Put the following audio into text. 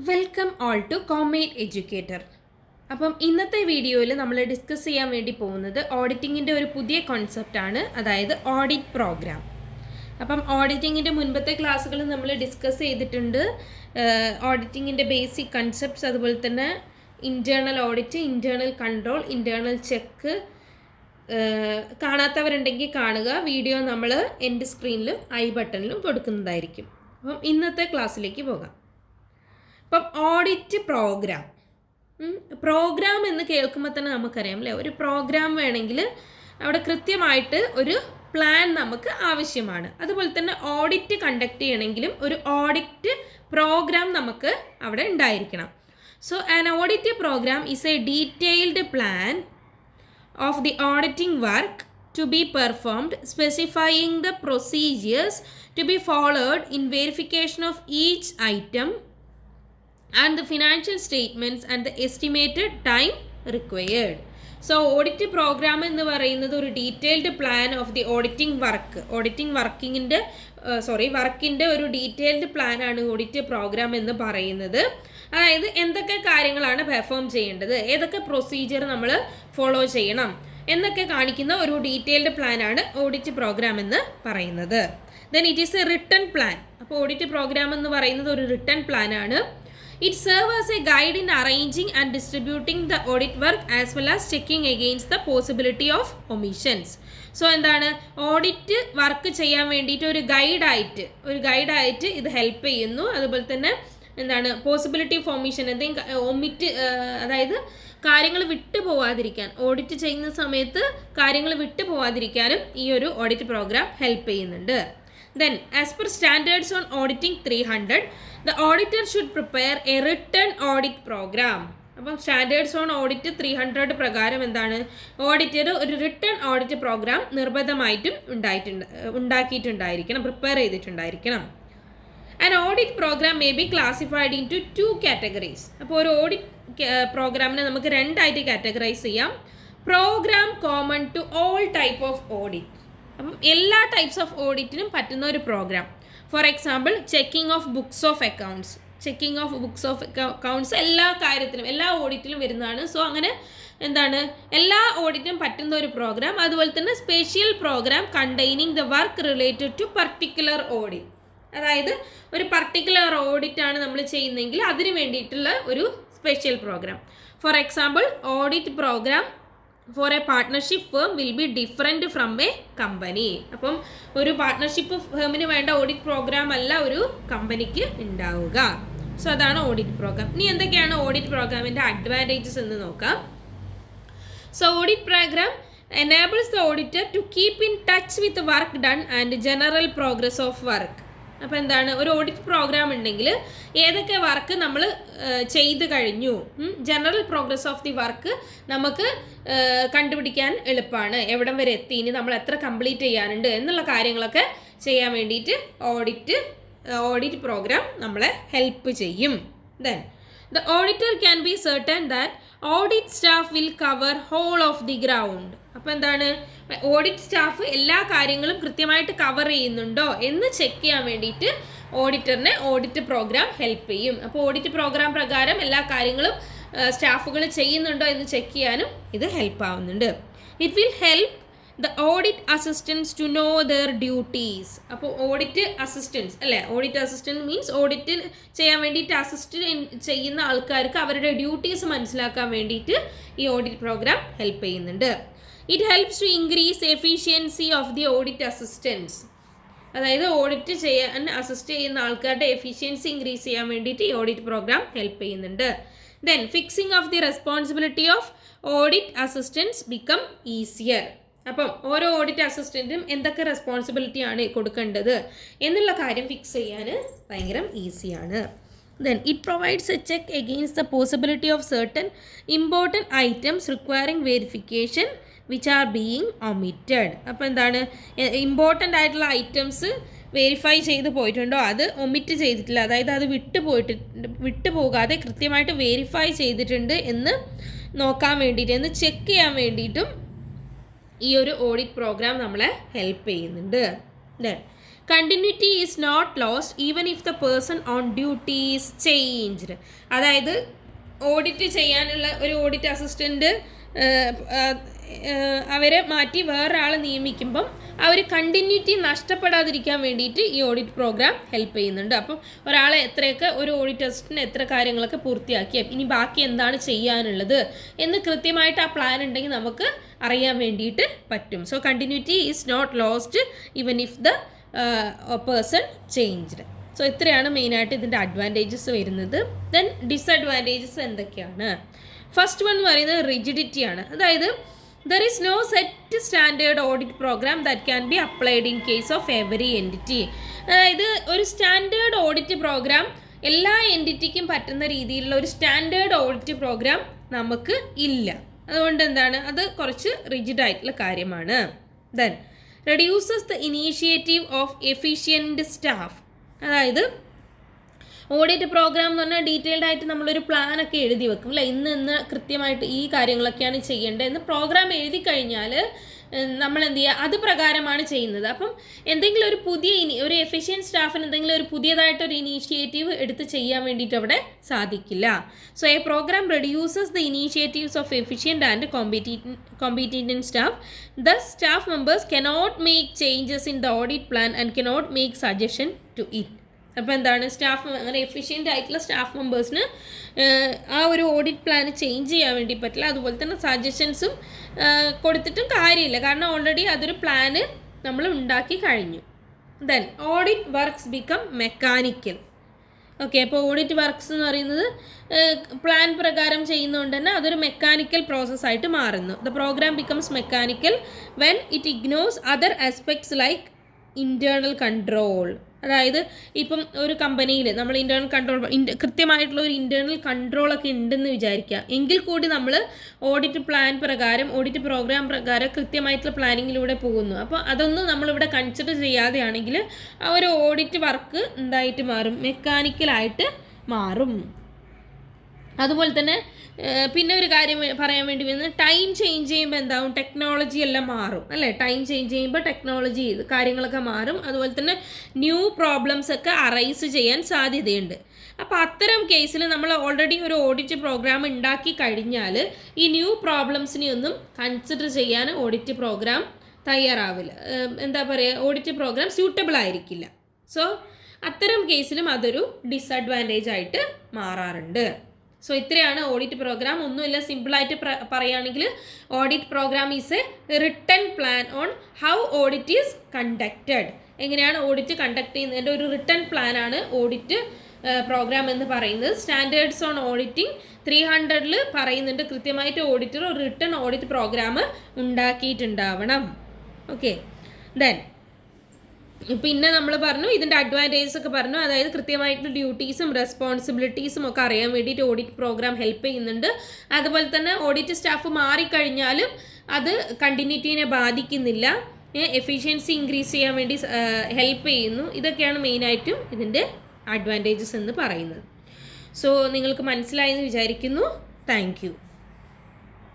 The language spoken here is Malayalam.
Welcome all to comet educator. അപ്പം ഇന്നത്തെ വീഡിയോയിൽ നമ്മൾ ഡിസ്കസ് ചെയ്യാൻ വേണ്ടി പോകുന്നത് ഓഡിറ്റിങ്ങിൻ്റെ ഒരു പുതിയ കോൺസെപ്റ്റാണ്, അതായത് ഓഡിറ്റ് പ്രോഗ്രാം. അപ്പം ഓഡിറ്റിങ്ങിൻ്റെ മുൻപത്തെ ക്ലാസ്സുകൾ നമ്മൾ ഡിസ്കസ് ചെയ്തിട്ടുണ്ട്. ഓഡിറ്റിങ്ങിൻ്റെ ബേസിക് കൺസെപ്റ്റ്സ്, അതുപോലെ തന്നെ internal audit, internal control, internal check. കാണാത്തവരുണ്ടെങ്കിൽ കാണുക. വീഡിയോ നമ്മൾ എൻഡ് സ്ക്രീനിലും ഐ ബട്ടണിലും കൊടുക്കുന്നതായിരിക്കും. അപ്പം ഇന്നത്തെ ക്ലാസ്സിലേക്ക് പോകാം. ഇപ്പം ഓഡിറ്റ് പ്രോഗ്രാം എന്ന് കേൾക്കുമ്പോൾ തന്നെ നമുക്കറിയാം അല്ലേ, ഒരു പ്രോഗ്രാം വേണമെങ്കിൽ അവിടെ കൃത്യമായിട്ട് ഒരു പ്ലാൻ നമുക്ക് ആവശ്യമാണ്. അതുപോലെ തന്നെ ഓഡിറ്റ് കണ്ടക്ട് ചെയ്യണമെങ്കിലും ഒരു ഓഡിറ്റ് പ്രോഗ്രാം നമുക്ക് അവിടെ ഉണ്ടായിരിക്കണം. So an audit program is a detailed plan of the auditing work to be performed, specifying the procedures to be followed in verification of each item and the financial statements and the estimated time required. So audit program എന്ന് പറയുന്നത് ഒരു ഡീറ്റെയിൽഡ് പ്ലാൻ ഓഫ് ദി വർക്കിൻ്റെ ഒരു ഡീറ്റെയിൽഡ് പ്ലാൻ ആണ് ഓഡിറ്റ് പ്രോഗ്രാം എന്ന് പറയുന്നത്. അതായത് എന്തൊക്കെ കാര്യങ്ങളാണ് പെർഫോം ചെയ്യേണ്ടത്, ഏതൊക്കെ പ്രൊസീജിയർ നമ്മൾ ഫോളോ ചെയ്യണം എന്നൊക്കെ കാണിക്കുന്ന ഒരു ഡീറ്റെയിൽഡ് പ്ലാൻ ആണ് ഓഡിറ്റ് പ്രോഗ്രാം എന്ന് പറയുന്നത്. Then it is a written plan. അപ്പോൾ ഓഡിറ്റ് പ്രോഗ്രാം എന്ന് പറയുന്നത് ഒരു റിട്ടൺ പ്ലാൻ ആണ്. It serve as A guide in arranging and distributing the audit work as well as checking against the possibility of omissions. So എന്താണ്, ഓഡിറ്റ് വർക്ക് ചെയ്യാൻ വേണ്ടിയിട്ട് ഒരു ഗൈഡായിട്ട് ഇത് ഹെൽപ്പ് ചെയ്യുന്നു. അതുപോലെ തന്നെ എന്താണ്, പോസിബിലിറ്റി ഓഫ് ഒമിഷൻ, എന്തെങ്കിലും അതായത് കാര്യങ്ങൾ വിട്ടു പോവാതിരിക്കാൻ, ഓഡിറ്റ് ചെയ്യുന്ന സമയത്ത് കാര്യങ്ങൾ വിട്ടു പോവാതിരിക്കാനും ഈ ഒരു ഓഡിറ്റ് പ്രോഗ്രാം ഹെൽപ്പ് ചെയ്യുന്നുണ്ട്. Then as per standards on auditing 300, the auditor should prepare a written audit program. അപ്പം സ്റ്റാൻഡേർഡ്സ് ഓൺ ഓഡിറ്റ് 300 പ്രകാരം എന്താണ്, ഓഡിറ്റർ ഒരു റിട്ടൺ ഓഡിറ്റ് പ്രോഗ്രാം നിർബന്ധമായിട്ടും ഉണ്ടാക്കിയിട്ടുണ്ടായിരിക്കണം, പ്രിപ്പയർ ചെയ്തിട്ടുണ്ടായിരിക്കണം. An audit program may be classified into 2 categories. അപ്പോൾ ഒരു ഓഡിറ്റ് പ്രോഗ്രാമിനെ നമുക്ക് രണ്ടായിട്ട് കാറ്റഗറൈസ് ചെയ്യാം. Program common to all type of audit. അപ്പം എല്ലാ ടൈപ്സ് ഓഫ് ഓഡിറ്റിനും പറ്റുന്ന ഒരു program. For example checking of books of accounts എല്ലാ കാര്യത്തിലും, എല്ലാ ഓഡിറ്റിലും വരുന്നതാണ്. സോ അങ്ങനെ എന്താണ്, എല്ലാ ഓഡിറ്റിനും പറ്റുന്ന ഒരു പ്രോഗ്രാം. അതുപോലെ തന്നെ special program containing the work related to particular audit. അതായത് ഒരു പർട്ടിക്കുലർ ഓഡിറ്റ് ആണ് നമ്മൾ ചെയ്യുന്നതെങ്കിൽ അതിന് വേണ്ടിയിട്ടുള്ള ഒരു special program. For example audit program for a partnership firm will be different from a company. അപ്പം ഒരു പാർട്ട്ണർഷിപ്പ് ഫേമിന് വേണ്ട ഓഡിറ്റ് പ്രോഗ്രാം അല്ല ഒരു കമ്പനിക്ക് ഉണ്ടാവുക. സോ അതാണ് ഓഡിറ്റ് പ്രോഗ്രാം. ഇനി എന്തൊക്കെയാണ് ഓഡിറ്റ് പ്രോഗ്രാമിൻ്റെ അഡ്വാൻറ്റേജസ് എന്ന് നോക്കാം. So audit program enables the auditor to keep in touch with the work done and general progress of work. അപ്പോൾ എന്താണ്, ഒരു ഓഡിറ്റ് പ്രോഗ്രാം ഉണ്ടെങ്കിൽ ഏതൊക്കെ വർക്ക് നമ്മൾ ചെയ്ത് കഴിഞ്ഞു, general progress of the work നമുക്ക് കണ്ടുപിടിക്കാൻ എളുപ്പമാണ്. എവിടം വരെ എത്തി, ഇനി നമ്മൾ എത്ര കംപ്ലീറ്റ് ചെയ്യാനുണ്ട് എന്നുള്ള കാര്യങ്ങളൊക്കെ ചെയ്യാൻ വേണ്ടിയിട്ട് ഓഡിറ്റ് പ്രോഗ്രാം നമ്മളെ ഹെൽപ്പ് ചെയ്യും. Then the auditor can be certain that audit staff will cover whole of the ground. അപ്പോൾ എന്താണ്, ഓഡിറ്റ് സ്റ്റാഫ് എല്ലാ കാര്യങ്ങളും കൃത്യമായിട്ട് കവർ ചെയ്യുന്നുണ്ടോ എന്ന് ചെക്ക് ചെയ്യാൻ വേണ്ടിയിട്ട് ഓഡിറ്ററിനെ ഓഡിറ്റ് പ്രോഗ്രാം ഹെൽപ്പ് ചെയ്യും. അപ്പോൾ ഓഡിറ്റ് പ്രോഗ്രാം പ്രകാരം എല്ലാ കാര്യങ്ങളും സ്റ്റാഫുകൾ ചെയ്യുന്നുണ്ടോ എന്ന് ചെക്ക് ചെയ്യാനും ഇത് ഹെൽപ്പ് ആവുന്നുണ്ട്. It will help the audit assistance to know their duties. അപ്പോൾ ഓഡിറ്റ് അസിസ്റ്റൻറ്റ് മീൻസ് ഓഡിറ്റ് ചെയ്യാൻ വേണ്ടിയിട്ട് അസിസ്റ്റ് ചെയ്യുന്ന ആൾക്കാർക്ക് അവരുടെ ഡ്യൂട്ടീസ് മനസ്സിലാക്കാൻ വേണ്ടിയിട്ട് ഈ ഓഡിറ്റ് പ്രോഗ്രാം ഹെൽപ്പ് ചെയ്യുന്നുണ്ട്. It helps to increase efficiency of the audit assistance. അതായത് ഓഡിറ്റ് ചെയ്യാൻ അസിസ്റ്റ് ചെയ്യുന്ന ആൾക്കാരുടെ എഫിഷ്യൻസി ഇൻക്രീസ് ചെയ്യാൻ വേണ്ടിയിട്ട് ഈ ഓഡിറ്റ് പ്രോഗ്രാം ഹെൽപ്പ് ചെയ്യുന്നുണ്ട്. Then fixing of the responsibility of audit assistance become easier. അപ്പം ഓരോ ഓഡിറ്റ് അസിസ്റ്റൻറ്റും എന്തൊക്കെ റെസ്പോൺസിബിലിറ്റി ആണ് കൊടുക്കേണ്ടത് എന്നുള്ള കാര്യം ഫിക്സ് ചെയ്യാൻ ഭയങ്കര ഈസിയാണ്. Then it provides a cheque against the possibility of certain important items requiring verification which are being omitted. അപ്പോൾ എന്താണ്, ഇമ്പോർട്ടൻ്റ് ആയിട്ടുള്ള ഐറ്റംസ് വെരിഫൈ ചെയ്ത് പോയിട്ടുണ്ടോ, അത് ഒമിറ്റ് ചെയ്തിട്ടില്ല, അതായത് അത് വിട്ടുപോകാതെ കൃത്യമായിട്ട് വെരിഫൈ ചെയ്തിട്ടുണ്ട് എന്ന് നോക്കാൻ വേണ്ടിയിട്ട്, എന്ന് ചെക്ക് ചെയ്യാൻ വേണ്ടിയിട്ടും ഈ ഒരു ഓഡിറ്റ് പ്രോഗ്രാം നമ്മളെ ഹെൽപ്പ് ചെയ്യുന്നുണ്ട്. Then continuity is not lost even if the person on duty is changed. അതായത് ഓഡിറ്റ് ചെയ്യാനുള്ള ഒരു ഓഡിറ്റ് അസിസ്റ്റൻറ്റ് അവരെ മാറ്റി വേറൊരാളെ നിയമിക്കുമ്പം അവർ കണ്ടിന്യൂറ്റി നഷ്ടപ്പെടാതിരിക്കാൻ വേണ്ടിയിട്ട് ഈ ഓഡിറ്റ് പ്രോഗ്രാം ഹെൽപ്പ് ചെയ്യുന്നുണ്ട്. അപ്പം ഒരാളെ എത്രയൊക്കെ ഒരു ഓഡിറ്റ് അസിസ്റ്റൻറ്റ് എത്ര കാര്യങ്ങളൊക്കെ പൂർത്തിയാക്കി, ഇനി ബാക്കി എന്താണ് ചെയ്യാനുള്ളത് എന്ന് കൃത്യമായിട്ട് ആ പ്ലാൻ ഉണ്ടെങ്കിൽ നമുക്ക് അറിയാൻ വേണ്ടിയിട്ട് പറ്റും. So continuity is not lost even if the person changed. So ഇത്രയാണ് മെയിനായിട്ട് ഇതിൻ്റെ അഡ്വാൻറ്റേജസ് വരുന്നത്. ദെൻ ഡിസഡ്വാൻറ്റേജസ് എന്തൊക്കെയാണ്? ഫസ്റ്റ് വൺ എന്ന് പറയുന്നത് റിജിഡിറ്റിയാണ്. അതായത് there is no set standard audit program that can be applied in case of every entity. അതായത് ഒരു സ്റ്റാൻഡേർഡ് ഓഡിറ്റ് പ്രോഗ്രാം എല്ലാ എൻറ്റിറ്റിക്കും പറ്റുന്ന രീതിയിലുള്ള ഒരു സ്റ്റാൻഡേർഡ് ഓഡിറ്റ് പ്രോഗ്രാം നമുക്ക് ഇല്ല. അതുകൊണ്ട് എന്താണ്, അത് കുറച്ച് റിജിഡ് ആയിട്ടുള്ള കാര്യമാണ്. Then reduces the initiative of efficient staff. അതായത് ഓഡിറ്റ് പ്രോഗ്രാം എന്ന് പറഞ്ഞാൽ ഡീറ്റെയിൽഡ് ആയിട്ട് നമ്മളൊരു പ്ലാനൊക്കെ എഴുതി വെക്കും അല്ലേ, ഇന്ന് കൃത്യമായിട്ട് ഈ കാര്യങ്ങളൊക്കെയാണ് ചെയ്യേണ്ടത് എന്ന് പ്രോഗ്രാം എഴുതി കഴിഞ്ഞാൽ നമ്മൾ എന്ത് ചെയ്യുക, അത് പ്രകാരമാണ് ചെയ്യുന്നത്. അപ്പം എന്തെങ്കിലും ഒരു ഒരു എഫിഷ്യൻറ്റ് സ്റ്റാഫിന് എന്തെങ്കിലും ഒരു പുതിയതായിട്ടൊരു ഇനീഷ്യേറ്റീവ് എടുത്ത് ചെയ്യാൻ വേണ്ടിയിട്ട് അവിടെ സാധിക്കില്ല. So a program reduces the initiatives of efficient and competent staff. Thus staff members cannot make changes in the audit plan and cannot make suggestion to it. അപ്പോൾ എന്താണ്, സ്റ്റാഫ് അങ്ങനെ എഫിഷ്യൻ്റ് ആയിട്ടുള്ള സ്റ്റാഫ് മെമ്പേഴ്സിന് ആ ഒരു ഓഡിറ്റ് പ്ലാൻ ചേഞ്ച് ചെയ്യാൻ വേണ്ടി പറ്റില്ല. അതുപോലെ തന്നെ സജഷൻസും കൊടുത്തിട്ടും കാര്യമില്ല, കാരണം ഓൾറെഡി അതൊരു പ്ലാന് നമ്മൾ ഉണ്ടാക്കി കഴിഞ്ഞു. Then audit works become mechanical. Okay, അപ്പോൾ ഓഡിറ്റ് വർക്ക്സ് എന്ന് പറയുന്നത് പ്ലാൻ പ്രകാരം ചെയ്യുന്നതുകൊണ്ട് തന്നെ അതൊരു മെക്കാനിക്കൽ പ്രോസസ്സായിട്ട് മാറുന്നു. The program becomes mechanical when it ignores other aspects like internal control. അതായത് ഇപ്പം ഒരു കമ്പനിയിൽ നമ്മൾ ഇൻറ്റേർണൽ കൺട്രോൾ കൃത്യമായിട്ടുള്ള ഒരു ഇൻറ്റേർണൽ കൺട്രോളൊക്കെ ഉണ്ടെന്ന് വിചാരിക്കുക, എങ്കിൽ കൂടി നമ്മൾ ഓഡിറ്റ് പ്ലാൻ പ്രകാരം ഓഡിറ്റ് പ്രോഗ്രാം പ്രകാരം കൃത്യമായിട്ടുള്ള പ്ലാനിങ്ങിലൂടെ പോകുന്നു. അപ്പോൾ അതൊന്നും നമ്മളിവിടെ കൺസിഡർ ചെയ്യാതെയാണെങ്കിൽ ആ ഒരു ഓഡിറ്റ് വർക്ക് എന്തായിട്ട് മാറും, മെക്കാനിക്കലായിട്ട് മാറും. അതുപോലെ തന്നെ പിന്നെ ഒരു കാര്യം പറയാൻ വേണ്ടി വരുന്നത്, ടൈം ചേഞ്ച് ചെയ്യുമ്പോൾ എന്താവും, ടെക്നോളജി എല്ലാം മാറും അല്ലേ. ടൈം ചേഞ്ച് ചെയ്യുമ്പോൾ ടെക്നോളജി കാര്യങ്ങളൊക്കെ മാറും. അതുപോലെ തന്നെ ന്യൂ പ്രോബ്ലംസ് ഒക്കെ അറൈസ് ചെയ്യാൻ സാധ്യതയുണ്ട്. അപ്പോൾ അത്തരം കേസിൽ നമ്മൾ ഓൾറെഡി ഒരു ഓഡിറ്റ് പ്രോഗ്രാം ഉണ്ടാക്കി കഴിഞ്ഞാൽ ഈ ന്യൂ പ്രോബ്ലംസിനെ ഒന്നും കൺസിഡർ ചെയ്യാൻ ഓഡിറ്റ് പ്രോഗ്രാം തയ്യാറാവില്ല. എന്താ പറയുക, ഓഡിറ്റ് പ്രോഗ്രാം സ്യൂട്ടബിൾ ആയിരിക്കില്ല. സോ അത്തരം കേസിലും അതൊരു ഡിസഡ്വാൻറ്റേജ് ആയിട്ട് മാറാറുണ്ട്. സോ ഇത്രയാണ് ഓഡിറ്റ് പ്രോഗ്രാം. ഒന്നുമില്ല, സിമ്പിളായിട്ട് പറയുകയാണെങ്കിൽ audit program is a written plan on how audit is conducted. എങ്ങനെയാണ് ഓഡിറ്റ് കണ്ടക്ട് ചെയ്യുന്നതിൻ്റെ ഒരു റിട്ടൺ പ്ലാനാണ് ഓഡിറ്റ് പ്രോഗ്രാം എന്ന് പറയുന്നത്. സ്റ്റാൻഡേർഡ്സ് ഓൺ ഓഡിറ്റിംഗ് 300-ൽ പറയുന്നുണ്ട്, കൃത്യമായിട്ട് ഓഡിറ്റർ ഒരു റിട്ടൺ ഓഡിറ്റ് പ്രോഗ്രാം ഉണ്ടാക്കിയിട്ടുണ്ടാവണം. ഓക്കെ, ദെൻ പിന്നെ നമ്മൾ പറഞ്ഞു ഇതിൻ്റെ അഡ്വാൻറ്റേജസ് ഒക്കെ പറഞ്ഞു. അതായത് കൃത്യമായിട്ടുള്ള ഡ്യൂട്ടീസും റെസ്പോൺസിബിലിറ്റീസും ഒക്കെ അറിയാൻ വേണ്ടിയിട്ട് ഓഡിറ്റ് പ്രോഗ്രാം ഹെൽപ്പ് ചെയ്യുന്നുണ്ട്. അതുപോലെ തന്നെ ഓഡിറ്റ് സ്റ്റാഫ് മാറിക്കഴിഞ്ഞാലും അത് കണ്ടിന്യൂറ്റീനെ ബാധിക്കുന്നില്ല, എഫിഷ്യൻസി ഇൻക്രീസ് ചെയ്യാൻ വേണ്ടി ഹെൽപ്പ് ചെയ്യുന്നു. ഇതൊക്കെയാണ് മെയിനായിട്ടും ഇതിൻ്റെ അഡ്വാൻറ്റേജസ് എന്ന് പറയുന്നത്. സോ നിങ്ങൾക്ക് മനസ്സിലായെന്ന് വിചാരിക്കുന്നു. Thank you.